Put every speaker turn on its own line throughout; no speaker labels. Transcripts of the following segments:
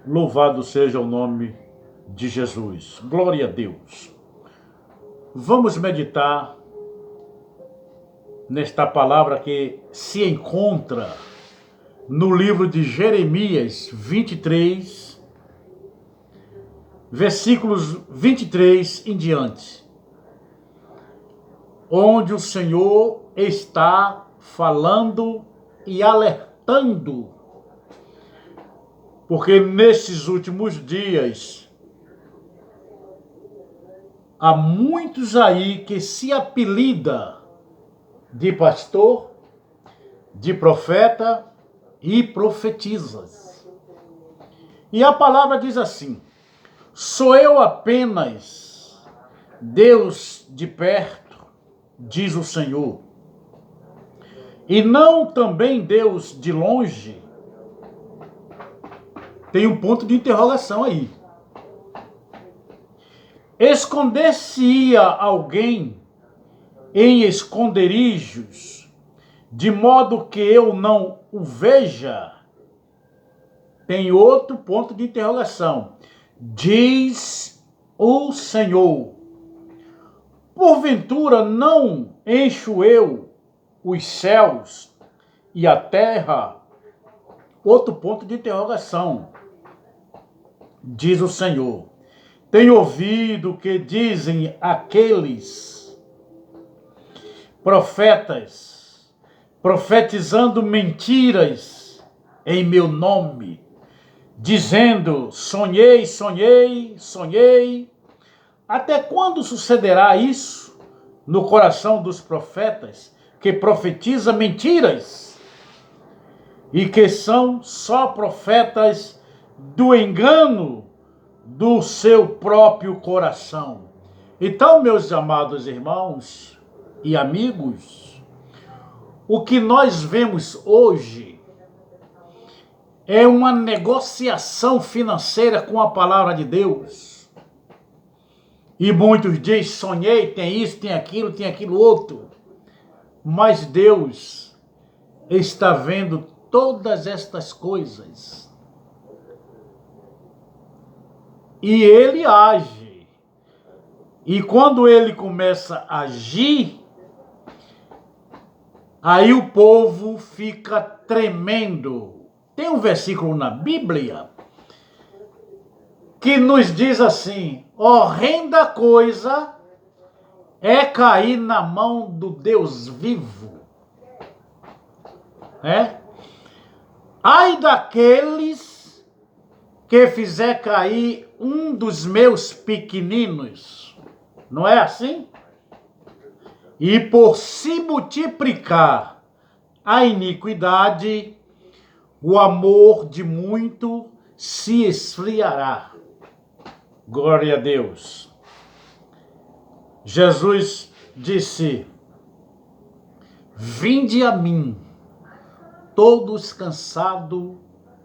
Louvado seja o nome de Jesus. Glória a Deus. Vamos meditar nesta palavra que se encontra no livro de Jeremias 23, versículos 23 em diante, onde o Senhor está falando e alertando, porque nesses últimos dias há muitos aí que se apelida de pastor, de profeta e profetizas. E a palavra diz assim: sou eu apenas Deus de perto, diz o Senhor, e não também Deus de longe? Tem um ponto de interrogação aí. Esconder-se-ia alguém em esconderijos, de modo que eu não o veja? Tem outro ponto de interrogação. Diz o Senhor: porventura não encho eu os céus e a terra? Outro ponto de interrogação. Diz o Senhor: tenho ouvido o que dizem aqueles profetas, profetizando mentiras em meu nome, dizendo: sonhei, sonhei, sonhei. Até quando sucederá isso no coração dos profetas que profetizam mentiras e que são só profetas do engano do seu próprio coração? Então, meus amados irmãos e amigos, o que nós vemos hoje é uma negociação financeira com a palavra de Deus. E muitos dizem: sonhei, tem isso, tem aquilo outro. Mas Deus está vendo todas estas coisas. E Ele age. E quando Ele começa a agir, aí o povo fica tremendo. Tem um versículo na Bíblia que nos diz assim: horrenda coisa é cair na mão do Deus vivo. Ai daqueles que fizer cair um dos meus pequeninos. Não é assim? E por se multiplicar a iniquidade, o amor de muito se esfriará. Glória a Deus. Jesus disse: vinde a mim, todos cansados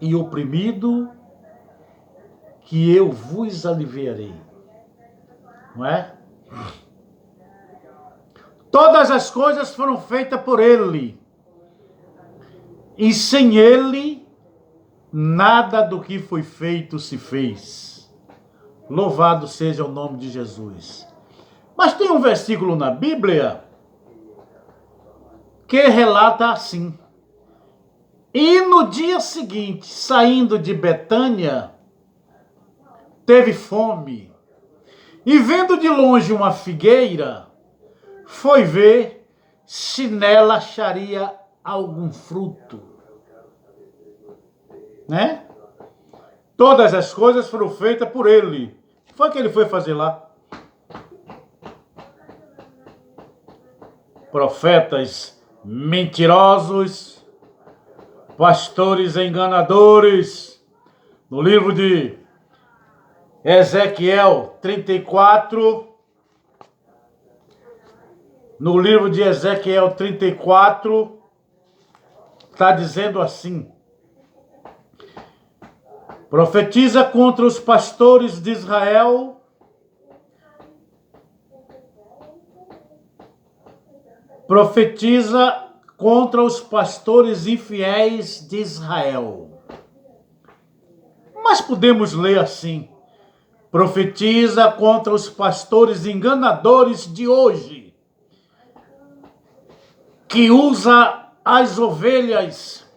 e oprimidos, que eu vos aliviarei. Não é? Todas as coisas foram feitas por Ele, e sem Ele, nada do que foi feito se fez. Louvado seja o nome de Jesus. Mas tem um versículo na Bíblia que relata assim: e no dia seguinte, saindo de Betânia, teve fome, e vendo de longe uma figueira, foi ver se nela acharia algum fruto. Né? Todas as coisas foram feitas por Ele. O que foi que Ele foi fazer lá? Profetas mentirosos, pastores enganadores. No livro de Ezequiel 34, no livro de Ezequiel 34, está dizendo assim: profetiza contra os pastores de Israel, profetiza contra os pastores infiéis de Israel. Nós podemos ler assim: profetiza contra os pastores enganadores de hoje, que usa as ovelhas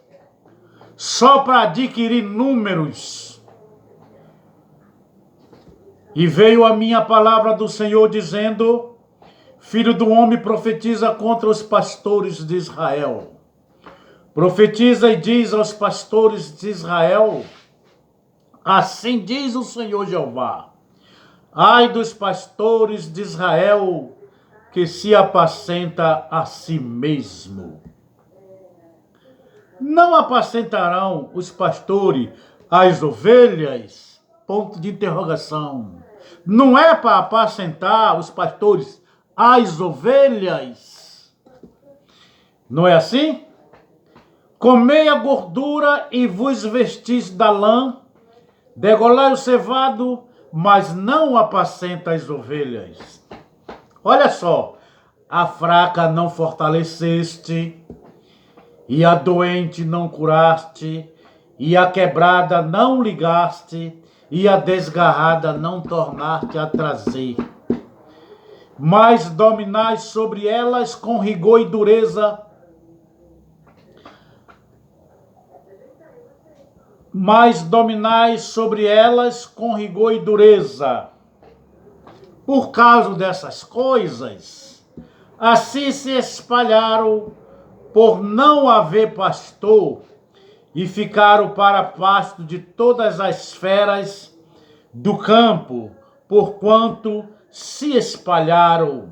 só para adquirir números. E veio a minha palavra do Senhor dizendo: filho do homem, profetiza contra os pastores de Israel. Profetiza e diz aos pastores de Israel: assim diz o Senhor Jeová: ai dos pastores de Israel, que se apacenta a si mesmo. Não apacentarão os pastores as ovelhas? Ponto de interrogação. Não é para apacentar os pastores as ovelhas? Não é assim? Comei a gordura e vos vestis da lã, degolai o cevado, mas não apacenta as ovelhas. Olha só: a fraca não fortaleceste, e a doente não curaste, e a quebrada não ligaste, e a desgarrada não tornaste a trazer. Mas dominais sobre elas com rigor e dureza, Por causa dessas coisas, assim se espalharam por não haver pastor, e ficaram para pasto de todas as feras do campo, porquanto se espalharam.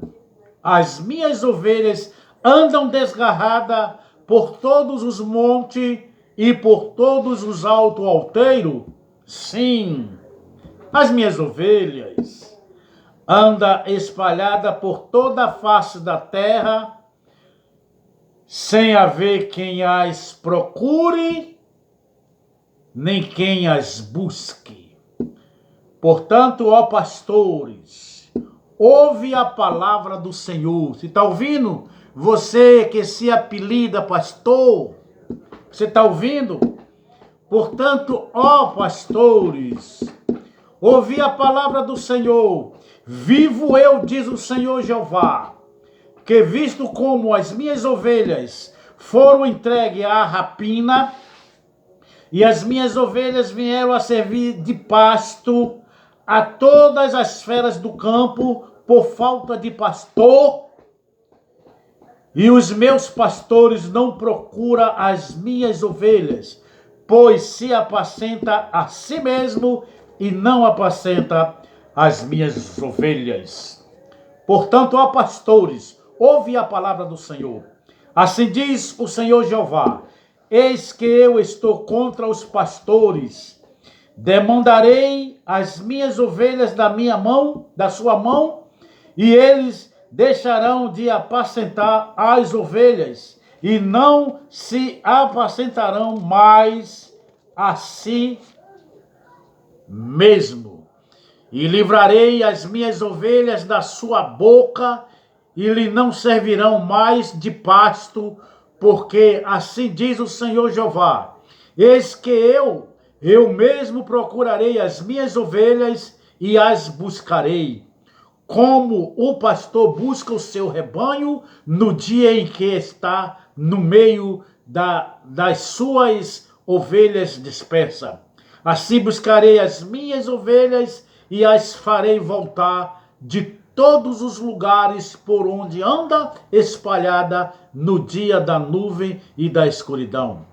As minhas ovelhas andam desgarradas por todos os montes e por todos os altos alteiros. Sim, as minhas ovelhas andam espalhadas por toda a face da terra, sem haver quem as procure, nem quem as busque. Portanto, ó pastores, ouve a palavra do Senhor. Você está ouvindo? Você que se apelida pastor, você está ouvindo? Portanto, ó pastores, ouvi a palavra do Senhor. Vivo eu, diz o Senhor Jeová, que visto como as minhas ovelhas foram entregues à rapina, e as minhas ovelhas vieram a servir de pasto a todas as feras do campo por falta de pastor, e os meus pastores não procuram as minhas ovelhas, pois se apacenta a si mesmo e não apacenta as minhas ovelhas. Portanto, ó pastores, ouve a palavra do Senhor. Assim diz o Senhor Jeová: eis que eu estou contra os pastores, demandarei as minhas ovelhas da minha mão, da sua mão, e eles deixarão de apacentar as ovelhas, e não se apacentarão mais a si mesmo. E livrarei as minhas ovelhas da sua boca, e lhe não servirão mais de pasto, porque assim diz o Senhor Jeová: eis que eu mesmo procurarei as minhas ovelhas e as buscarei, como o pastor busca o seu rebanho no dia em que está no meio das suas ovelhas dispersas. Assim buscarei as minhas ovelhas e as farei voltar de todos os lugares por onde anda espalhada no dia da nuvem e da escuridão.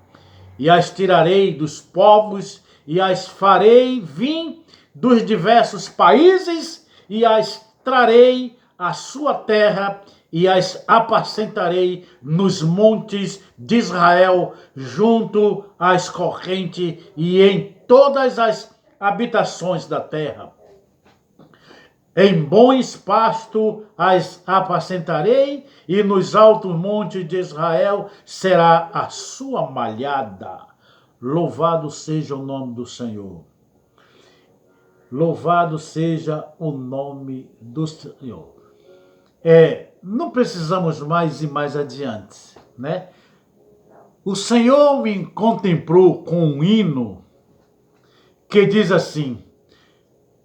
E as tirarei dos povos e as farei vir dos diversos países e as trarei à sua terra e as apacentarei nos montes de Israel, junto às correntes e em todas as habitações da terra. Em bons pastos as apacentarei, e nos altos montes de Israel será a sua malhada. Louvado seja o nome do Senhor. Louvado seja o nome do Senhor. Não precisamos mais ir mais adiante, né? O Senhor me contemplou com um hino que diz assim: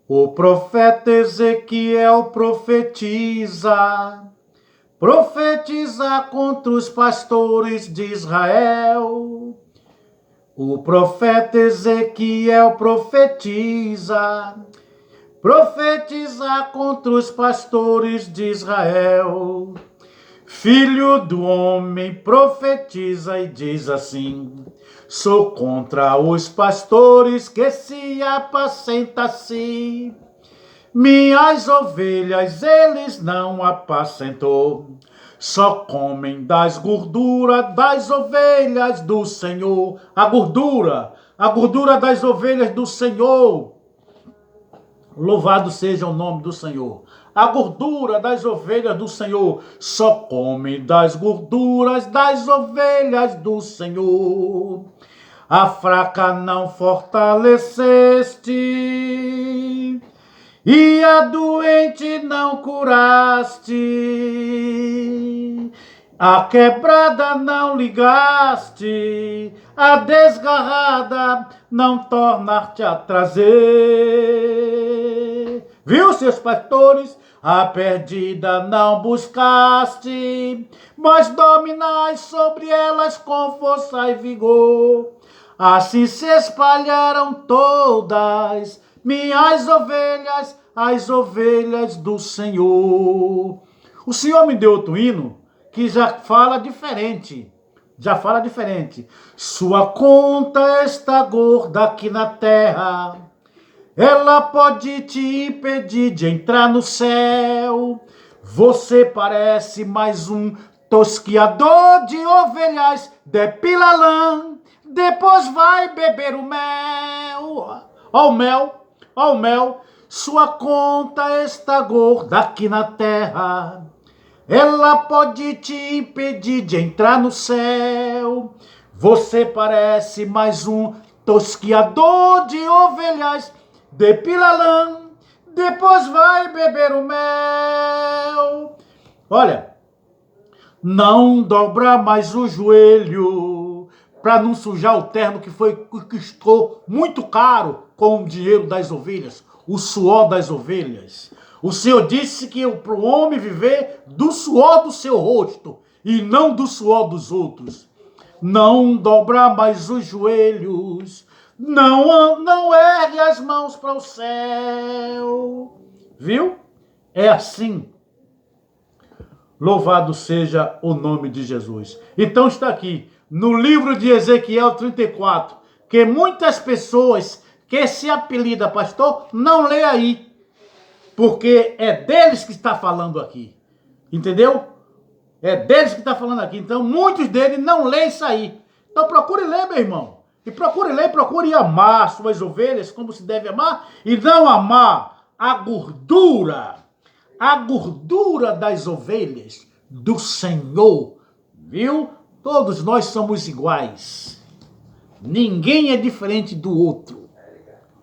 o profeta Ezequiel profetiza contra os pastores de Israel. O profeta Ezequiel profetiza contra os pastores de Israel. Filho do homem, profetiza e diz assim: sou contra os pastores que se apacentam assim. Minhas ovelhas eles não apacentou, só comem das gorduras das ovelhas do Senhor. A gordura das ovelhas do Senhor. Louvado seja o nome do Senhor. A gordura das ovelhas do Senhor, só come das gorduras das ovelhas do Senhor. A fraca não fortaleceste, e a doente não curaste. A quebrada não ligaste, a desgarrada não tornaste a trazer. Viu, seus pastores? A perdida não buscaste, mas dominais sobre elas com força e vigor. Assim se espalharam todas minhas ovelhas, as ovelhas do Senhor. O Senhor me deu outro hino que já fala diferente. Sua conta está gorda aqui na terra. Ela pode te impedir de entrar no céu. Você parece mais um tosquiador de ovelhas. Depila lã, depois vai beber o mel. Ó o mel. Sua conta está gorda aqui na terra. Ela pode te impedir de entrar no céu. Você parece mais um tosquiador de ovelhas. Depila lã, depois vai beber o mel. Olha, não dobra mais o joelho para não sujar o terno que custou muito caro com o dinheiro das ovelhas, o suor das ovelhas. O Senhor disse que para o homem viver do suor do seu rosto e não do suor dos outros. Não dobra mais os joelhos, não ergue as mãos para o céu. Viu? É assim. Louvado seja o nome de Jesus. Então está aqui, no livro de Ezequiel 34, que muitas pessoas que se apelida pastor, não lê aí. Porque é deles que está falando aqui. Entendeu? É deles que está falando aqui. Então, muitos deles não lêem isso aí. Então, procure ler, meu irmão. E procure ler, procure amar suas ovelhas como se deve amar. E não amar a gordura das ovelhas do Senhor. Viu? Todos nós somos iguais. Ninguém é diferente do outro.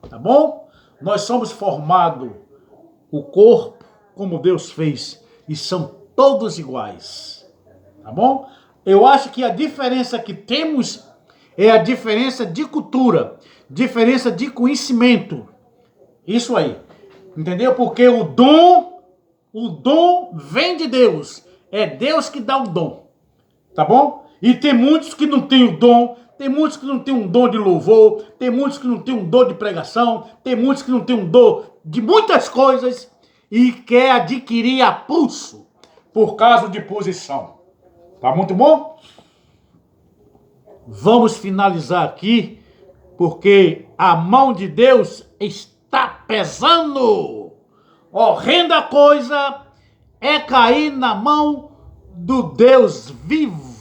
Tá bom? Nós somos formados, o corpo, como Deus fez, e são todos iguais. Tá bom? Eu acho que a diferença que temos é a diferença de cultura, diferença de conhecimento. Isso aí. Entendeu? Porque o dom vem de Deus. É Deus que dá o dom. Tá bom? E tem muitos que não têm o dom, tem muitos que não têm um dom de louvor, tem muitos que não têm um dom de pregação, tem muitos que não têm um dom de muitas coisas e quer adquirir a pulso por causa de posição. Tá muito bom? Vamos finalizar aqui, porque a mão de Deus está pesando. Horrenda coisa é cair na mão do Deus vivo.